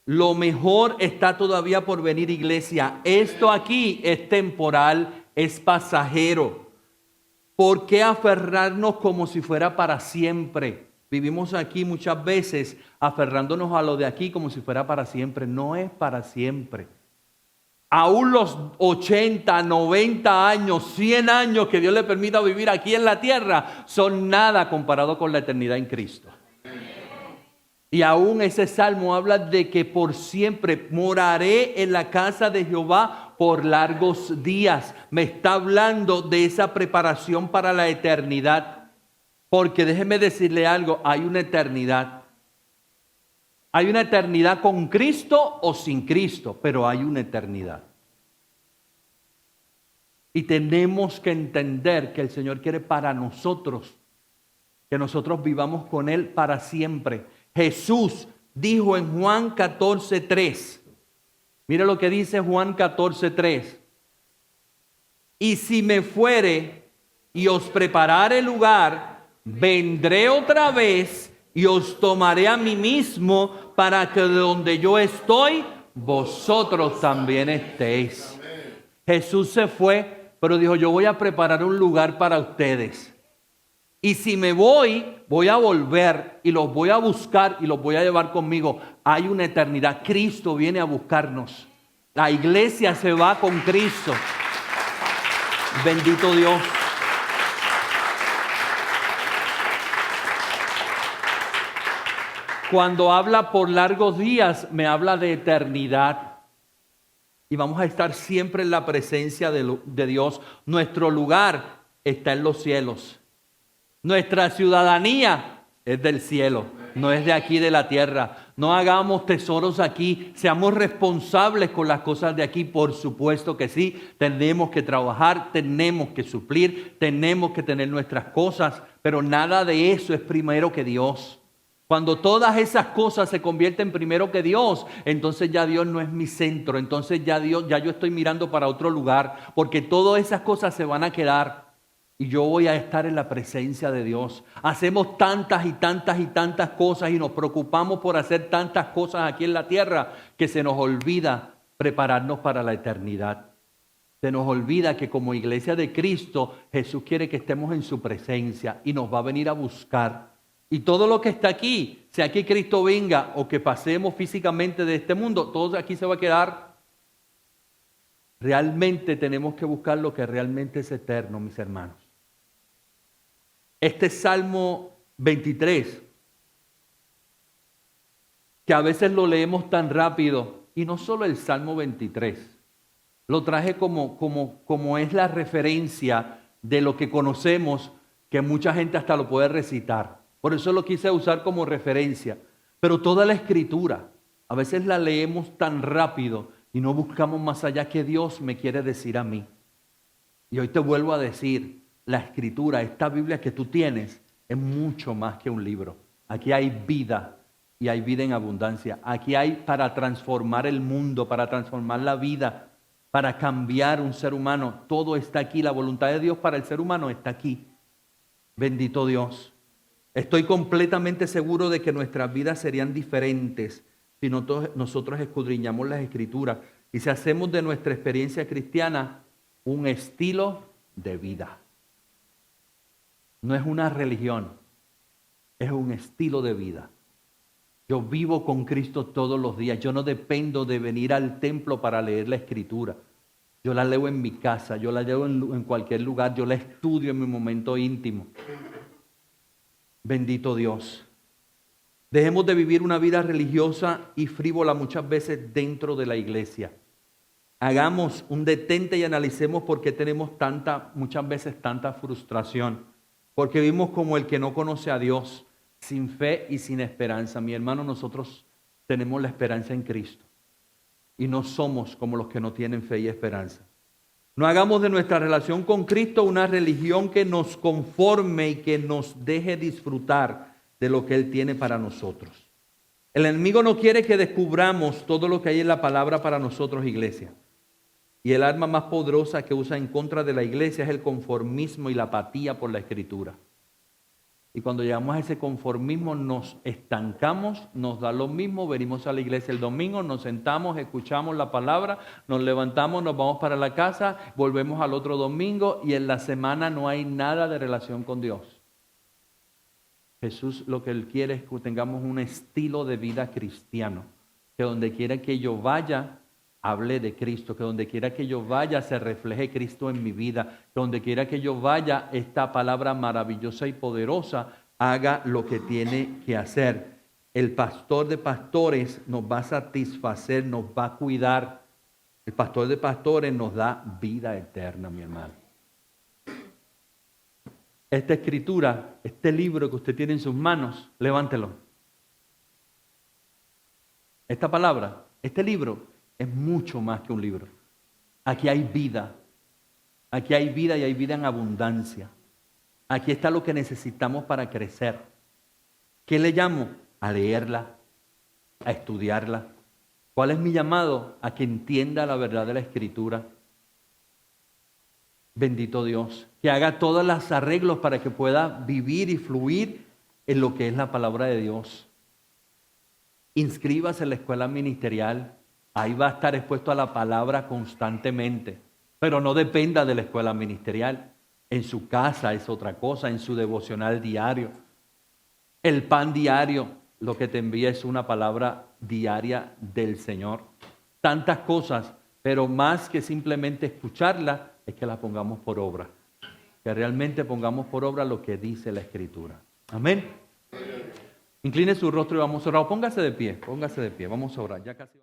Lo mejor está todavía por venir, iglesia. Esto aquí es temporal, es pasajero. ¿Por qué aferrarnos como si fuera para siempre? Vivimos aquí muchas veces aferrándonos a lo de aquí como si fuera para siempre. No es para siempre. Aún los 80, 90 años, 100 años que Dios le permita vivir aquí en la tierra son nada comparado con la eternidad en Cristo. Y aún ese salmo habla de que por siempre moraré en la casa de Jehová por largos días. Me está hablando de esa preparación para la eternidad. Porque déjeme decirle algo, hay una eternidad. Hay una eternidad con Cristo o sin Cristo, pero hay una eternidad. Y tenemos que entender que el Señor quiere para nosotros, que nosotros vivamos con Él para siempre. Jesús dijo en Juan 14:3, mire lo que dice Juan 14:3, y si me fuere y os preparare lugar, vendré otra vez y os tomaré a mí mismo para que donde yo estoy, vosotros también estéis. Jesús se fue, pero dijo, yo voy a preparar un lugar para ustedes. Y si me voy, voy a volver y los voy a buscar y los voy a llevar conmigo. Hay una eternidad. Cristo viene a buscarnos. La iglesia se va con Cristo. Bendito Dios. Cuando habla por largos días, me habla de eternidad. Y vamos a estar siempre en la presencia de Dios. Nuestro lugar está en los cielos. Nuestra ciudadanía es del cielo, no es de aquí de la tierra. No hagamos tesoros aquí, seamos responsables con las cosas de aquí, por supuesto que sí. Tenemos que trabajar, tenemos que suplir, tenemos que tener nuestras cosas, pero nada de eso es primero que Dios. Cuando todas esas cosas se convierten primero que Dios, entonces ya Dios no es mi centro, entonces ya yo estoy mirando para otro lugar, porque todas esas cosas se van a quedar. Y yo voy a estar en la presencia de Dios. Hacemos tantas y tantas y tantas cosas y nos preocupamos por hacer tantas cosas aquí en la tierra que se nos olvida prepararnos para la eternidad. Se nos olvida que como iglesia de Cristo, Jesús quiere que estemos en su presencia y nos va a venir a buscar. Y todo lo que está aquí, sea que Cristo venga o que pasemos físicamente de este mundo, todo aquí se va a quedar. Realmente tenemos que buscar lo que realmente es eterno, mis hermanos. Este Salmo 23, que a veces lo leemos tan rápido, y no solo el Salmo 23, lo traje como es la referencia de lo que conocemos, que mucha gente hasta lo puede recitar. Por eso lo quise usar como referencia. Pero toda la Escritura, a veces la leemos tan rápido y no buscamos más allá que Dios me quiere decir a mí. Y hoy te vuelvo a decir, la Escritura, esta Biblia que tú tienes, es mucho más que un libro. Aquí hay vida y hay vida en abundancia. Aquí hay para transformar el mundo, para transformar la vida, para cambiar un ser humano. Todo está aquí. La voluntad de Dios para el ser humano está aquí. Bendito Dios. Estoy completamente seguro de que nuestras vidas serían diferentes si nosotros escudriñamos las Escrituras y si hacemos de nuestra experiencia cristiana un estilo de vida. No es una religión, es un estilo de vida. Yo vivo con Cristo todos los días. Yo no dependo de venir al templo para leer la Escritura. Yo la leo en mi casa, yo la leo en cualquier lugar, yo la estudio en mi momento íntimo. Bendito Dios. Dejemos de vivir una vida religiosa y frívola muchas veces dentro de la iglesia. Hagamos un detente y analicemos por qué tenemos muchas veces tanta frustración. Porque vivimos como el que no conoce a Dios, sin fe y sin esperanza. Mi hermano, nosotros tenemos la esperanza en Cristo. Y no somos como los que no tienen fe y esperanza. No hagamos de nuestra relación con Cristo una religión que nos conforme y que nos deje disfrutar de lo que Él tiene para nosotros. El enemigo no quiere que descubramos todo lo que hay en la palabra para nosotros, iglesia. Y el arma más poderosa que usa en contra de la iglesia es el conformismo y la apatía por la Escritura. Y cuando llegamos a ese conformismo nos estancamos, nos da lo mismo, venimos a la iglesia el domingo, nos sentamos, escuchamos la palabra, nos levantamos, nos vamos para la casa, volvemos al otro domingo y en la semana no hay nada de relación con Dios. Jesús lo que Él quiere es que tengamos un estilo de vida cristiano, que donde quiera que yo vaya, hable de Cristo, que donde quiera que yo vaya se refleje Cristo en mi vida, que donde quiera que yo vaya esta palabra maravillosa y poderosa haga lo que tiene que hacer. El pastor de pastores nos va a satisfacer, nos va a cuidar. El pastor de pastores nos da vida eterna, mi hermano. Esta escritura, este libro que usted tiene en sus manos, levántelo. Esta palabra, este libro, es mucho más que un libro. Aquí hay vida. Aquí hay vida y hay vida en abundancia. Aquí está lo que necesitamos para crecer. ¿Qué le llamo? A leerla, a estudiarla. ¿Cuál es mi llamado? A que entienda la verdad de la Escritura. Bendito Dios. Que haga todos los arreglos para que pueda vivir y fluir en lo que es la palabra de Dios. Inscríbase en la escuela ministerial. Ahí va a estar expuesto a la palabra constantemente. Pero no dependa de la escuela ministerial. En su casa es otra cosa, en su devocional diario. El pan diario, lo que te envía es una palabra diaria del Señor. Tantas cosas, pero más que simplemente escucharla, es que la pongamos por obra. Que realmente pongamos por obra lo que dice la Escritura. Amén. Incline su rostro y vamos a orar. Póngase de pie, vamos a orar. Ya casi